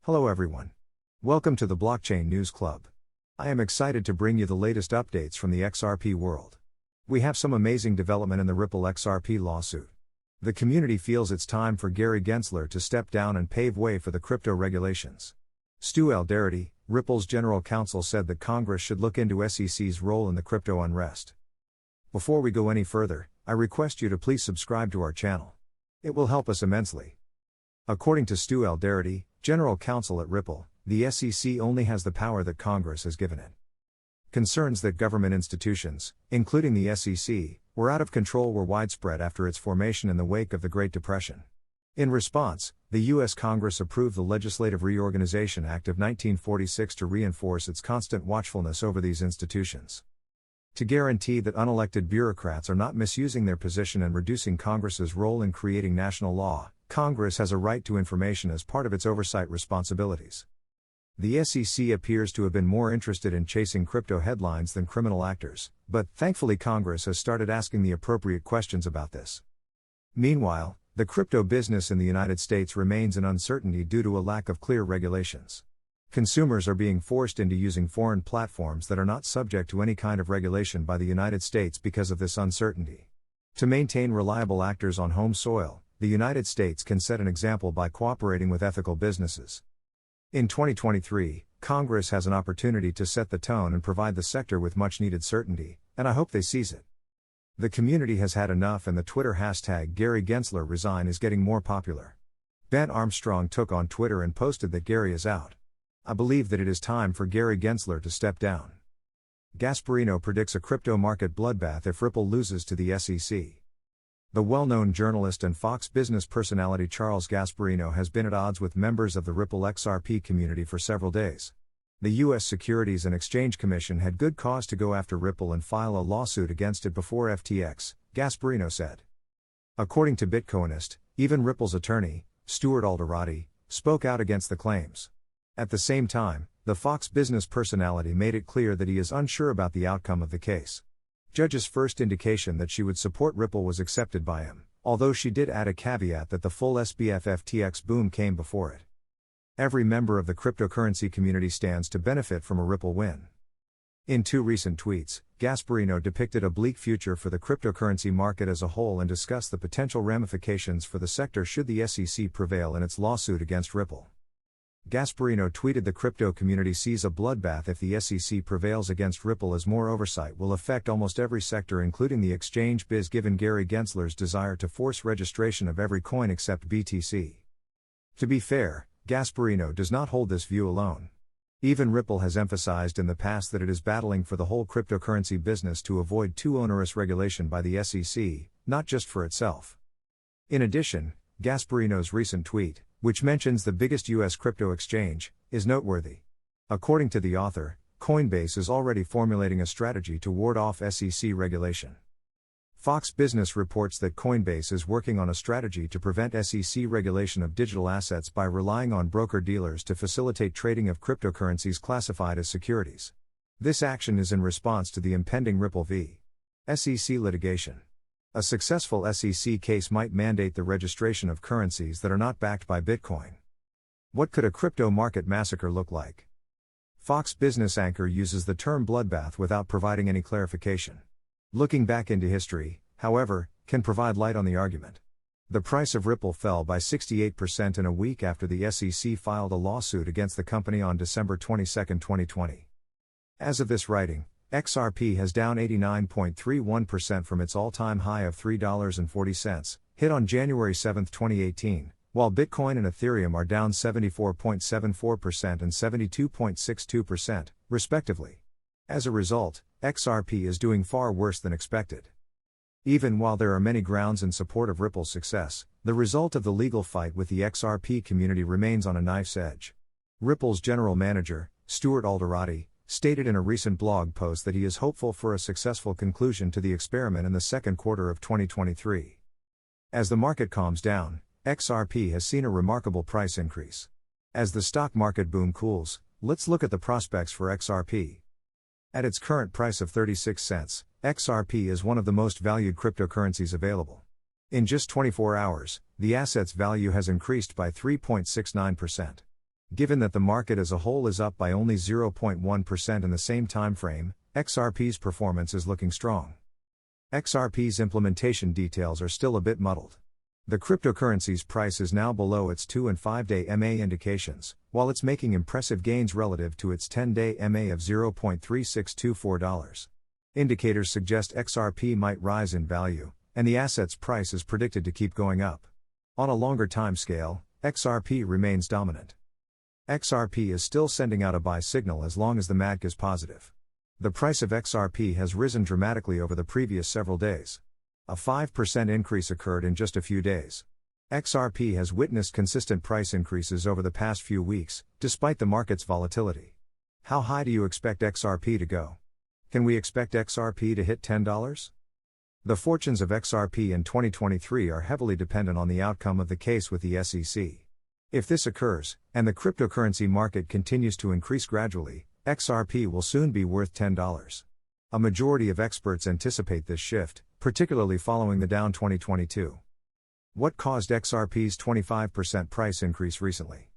Hello everyone. Welcome to the Blockchain News Club. I am excited to bring you the latest updates from the XRP world. We have some amazing development in the Ripple XRP lawsuit. The community feels it's time for Gary Gensler to step down and pave way for the crypto regulations. Stu Alderity, Ripple's general counsel, said that Congress should look into SEC's role in the crypto unrest. Before we go any further, I request you to please subscribe to our channel. It will help us immensely. According to Stu Alderity, general counsel at Ripple, the SEC only has the power that Congress has given it. Concerns that government institutions, including the SEC, were out of control were widespread after its formation in the wake of the Great Depression. In response, the U.S. Congress approved the Legislative Reorganization Act of 1946 to reinforce its constant watchfulness over these institutions. To guarantee that unelected bureaucrats are not misusing their position and reducing Congress's role in creating national law, Congress has a right to information as part of its oversight responsibilities. The SEC appears to have been more interested in chasing crypto headlines than criminal actors, but thankfully Congress has started asking the appropriate questions about this. Meanwhile, the crypto business in the United States remains in uncertainty due to a lack of clear regulations. Consumers are being forced into using foreign platforms that are not subject to any kind of regulation by the United States because of this uncertainty. To maintain reliable actors on home soil, the United States can set an example by cooperating with ethical businesses. In 2023, Congress has an opportunity to set the tone and provide the sector with much-needed certainty, and I hope they seize it. The community has had enough, and the Twitter hashtag #GaryGensler_Resign is getting more popular. Ben Armstrong took on Twitter and posted that Gary is out. I believe that it is time for Gary Gensler to step down. Gasparino predicts a crypto market bloodbath if Ripple loses to the SEC. The well-known journalist and Fox Business personality Charles Gasparino has been at odds with members of the Ripple XRP community for several days. The U.S. Securities and Exchange Commission had good cause to go after Ripple and file a lawsuit against it before FTX, Gasparino said. According to Bitcoinist, even Ripple's attorney, Stuart Alderati, spoke out against the claims. At the same time, the Fox Business personality made it clear that he is unsure about the outcome of the case. Judge's first indication that she would support Ripple was accepted by him, although she did add a caveat that the full SBF FTX boom came before it. Every member of the cryptocurrency community stands to benefit from a Ripple win. In two recent tweets, Gasparino depicted a bleak future for the cryptocurrency market as a whole and discussed the potential ramifications for the sector should the SEC prevail in its lawsuit against Ripple. Gasparino tweeted, "The crypto community sees a bloodbath if the SEC prevails against Ripple, as more oversight will affect almost every sector including the exchange biz given Gary Gensler's desire to force registration of every coin except BTC." To be fair, Gasparino does not hold this view alone. Even Ripple has emphasized in the past that it is battling for the whole cryptocurrency business to avoid too onerous regulation by the SEC, not just for itself. In addition, Gasparino's recent tweet, which mentions the biggest U.S. crypto exchange, is noteworthy. According to the author, Coinbase is already formulating a strategy to ward off SEC regulation. Fox Business reports that Coinbase is working on a strategy to prevent SEC regulation of digital assets by relying on broker-dealers to facilitate trading of cryptocurrencies classified as securities. This action is in response to the impending Ripple v. SEC litigation. A successful SEC case might mandate the registration of currencies that are not backed by Bitcoin. What could a crypto market massacre look like? Fox Business anchor uses the term bloodbath without providing any clarification. Looking back into history, however, can provide light on the argument. The price of Ripple fell by 68% in a week after the SEC filed a lawsuit against the company on December 22, 2020. As of this writing, XRP has down 89.31% from its all-time high of $3.40, hit on January 7, 2018, while Bitcoin and Ethereum are down 74.74% and 72.62%, respectively. As a result, XRP is doing far worse than expected. Even while there are many grounds in support of Ripple's success, the result of the legal fight with the XRP community remains on a knife's edge. Ripple's general manager, Stuart Alderati, stated in a recent blog post that he is hopeful for a successful conclusion to the experiment in the second quarter of 2023. As the market calms down, XRP has seen a remarkable price increase. As the stock market boom cools, let's look at the prospects for XRP. At its current price of 36 cents, XRP is one of the most valued cryptocurrencies available. In just 24 hours, the asset's value has increased by 3.69%. Given that the market as a whole is up by only 0.1% in the same time frame, XRP's performance is looking strong. XRP's implementation details are still a bit muddled. The cryptocurrency's price is now below its 2 and 5-day MA indications, while it's making impressive gains relative to its 10-day MA of $0.3624. Indicators suggest XRP might rise in value, and the asset's price is predicted to keep going up. On a longer time scale, XRP remains dominant. XRP is still sending out a buy signal as long as the MACD is positive. The price of XRP has risen dramatically over the previous several days. A 5% increase occurred in just a few days. XRP has witnessed consistent price increases over the past few weeks, despite the market's volatility. How high do you expect XRP to go? Can we expect XRP to hit $10? The fortunes of XRP in 2023 are heavily dependent on the outcome of the case with the SEC. If this occurs, and the cryptocurrency market continues to increase gradually, XRP will soon be worth $10. A majority of experts anticipate this shift, particularly following the down 2022. What caused XRP's 25% price increase recently?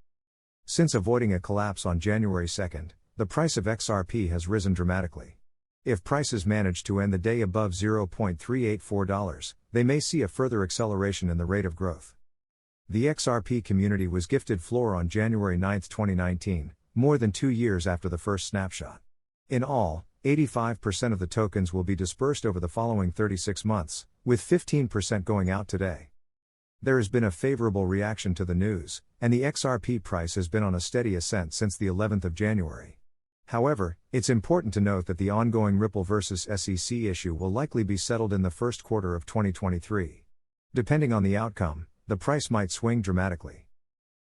Since avoiding a collapse on January 2, the price of XRP has risen dramatically. If prices manage to end the day above $0.384, they may see a further acceleration in the rate of growth. The XRP community was gifted floor on January 9, 2019, more than 2 years after the first snapshot. In all, 85% of the tokens will be dispersed over the following 36 months, with 15% going out today. There has been a favorable reaction to the news, and the XRP price has been on a steady ascent since the 11th of January. However, it's important to note that the ongoing Ripple vs. SEC issue will likely be settled in the first quarter of 2023. Depending on the outcome, the price might swing dramatically.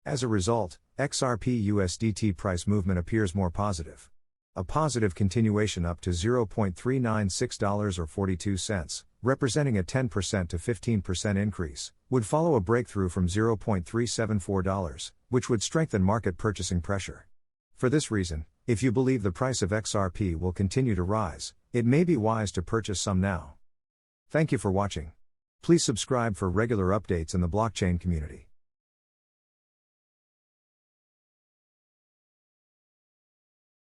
As a result, XRP USDT price movement appears more positive. A positive continuation up to $0.39642, representing a 10% to 15% increase, would follow a breakthrough from $0.374, which would strengthen market purchasing pressure. For this reason, if you believe the price of XRP will continue to rise, it may be wise to purchase some now. Thank you for watching. Please subscribe for regular updates in the blockchain community.